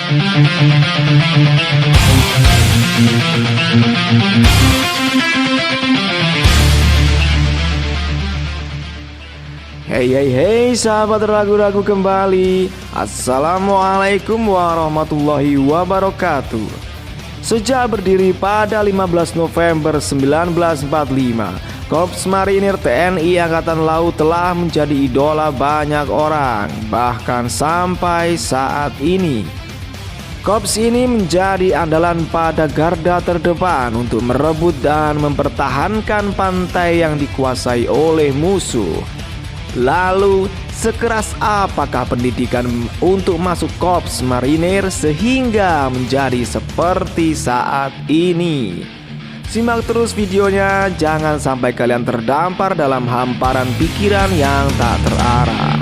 Hey sahabat ragu-ragu kembali. Assalamualaikum warahmatullahi wabarakatuh. Sejak berdiri pada 15 November 1945, Korps Marinir TNI Angkatan Laut telah menjadi idola banyak orang, bahkan sampai saat ini. Korps ini menjadi andalan pada garda terdepan untuk merebut dan mempertahankan pantai yang dikuasai oleh musuh. Lalu, sekeras apakah pendidikan untuk masuk Korps Marinir sehingga menjadi seperti saat ini? Simak terus videonya, jangan sampai kalian terdampar dalam hamparan pikiran yang tak terarah.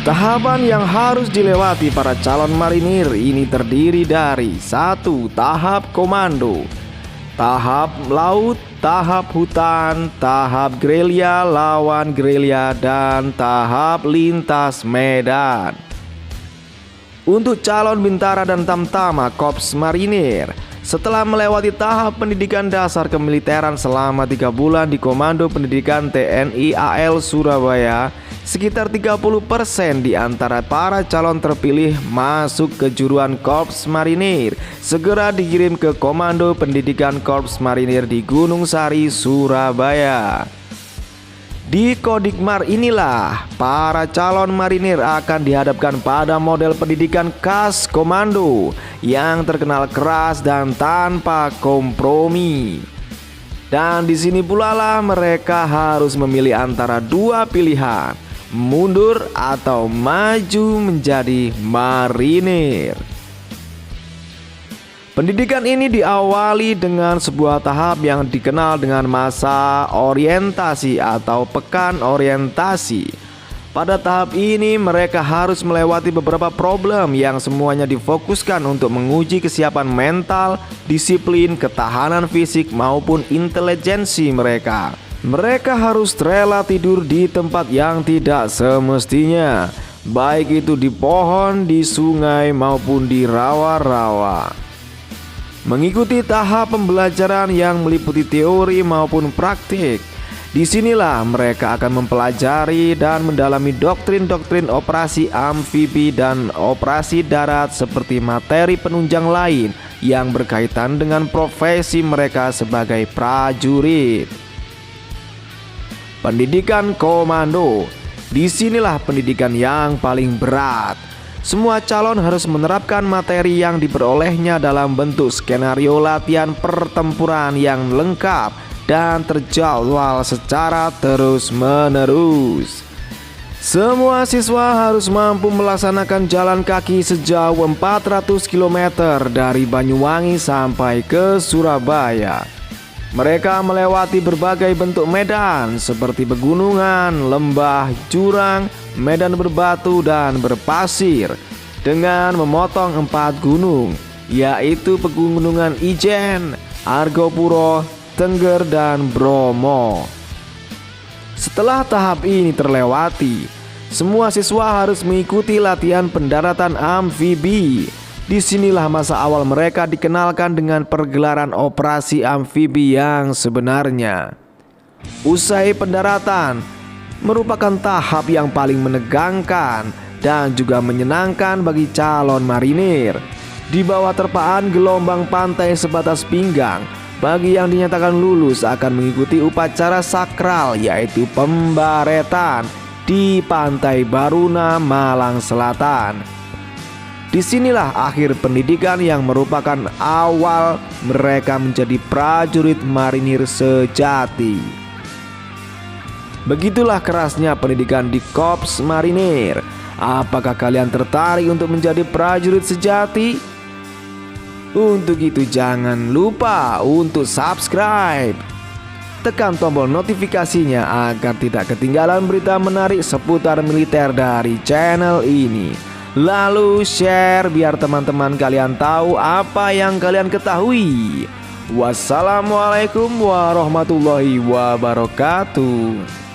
Tahapan yang harus dilewati para calon marinir ini terdiri dari 1. Tahap komando, tahap laut, tahap hutan, tahap gerilya lawan gerilya, dan tahap lintas medan. Untuk calon bintara dan tamtama Korps Marinir, setelah melewati tahap pendidikan dasar kemiliteran selama 3 bulan di Komando Pendidikan TNI AL Surabaya, sekitar 30% di antara para calon terpilih masuk kejuruan Korps Marinir segera dikirim ke Komando Pendidikan Korps Marinir di Gunung Sari, Surabaya. Di Kodikmar inilah para calon marinir akan dihadapkan pada model pendidikan khas komando yang terkenal keras dan tanpa kompromi. Dan di sini pula lah mereka harus memilih antara 2 pilihan, mundur atau maju menjadi marinir. Pendidikan ini diawali dengan sebuah tahap yang dikenal dengan masa orientasi atau pekan orientasi. Pada tahap ini mereka harus melewati beberapa problem yang semuanya difokuskan untuk menguji kesiapan mental, disiplin, ketahanan fisik maupun intelijensi mereka. Mereka harus rela tidur di tempat yang tidak semestinya, baik itu di pohon, di sungai maupun di rawa-rawa. Mengikuti tahap pembelajaran yang meliputi teori maupun praktik. Disinilah mereka akan mempelajari dan mendalami doktrin-doktrin operasi amfibi dan operasi darat seperti materi penunjang lain yang berkaitan dengan profesi mereka sebagai prajurit. Pendidikan komando. Disinilah pendidikan yang paling berat. Semua calon harus menerapkan materi yang diperolehnya dalam bentuk skenario latihan pertempuran yang lengkap dan terjadwal secara terus-menerus. Semua siswa harus mampu melaksanakan jalan kaki sejauh 400 km dari Banyuwangi sampai ke Surabaya. Mereka melewati berbagai bentuk medan seperti pegunungan, lembah, jurang, medan berbatu dan berpasir dengan memotong 4 gunung, yaitu Pegunungan Ijen, Argopuro, Tengger, dan Bromo. Setelah tahap ini terlewati, semua siswa harus mengikuti latihan pendaratan amfibi. Disinilah masa awal mereka dikenalkan dengan pergelaran operasi amfibi yang sebenarnya. Usai pendaratan merupakan tahap yang paling menegangkan dan juga menyenangkan bagi calon marinir. Di bawah terpaan gelombang pantai sebatas pinggang, bagi yang dinyatakan lulus akan mengikuti upacara sakral yaitu pembaretan di Pantai Baruna, Malang Selatan. Disinilah akhir pendidikan yang merupakan awal mereka menjadi prajurit marinir sejati. Begitulah kerasnya pendidikan di Korps Marinir. Apakah kalian tertarik untuk menjadi prajurit sejati? Untuk itu jangan lupa untuk subscribe. Tekan tombol notifikasinya agar tidak ketinggalan berita menarik seputar militer dari channel ini. Lalu share biar teman-teman kalian tahu apa yang kalian ketahui. Wassalamualaikum warahmatullahi wabarakatuh.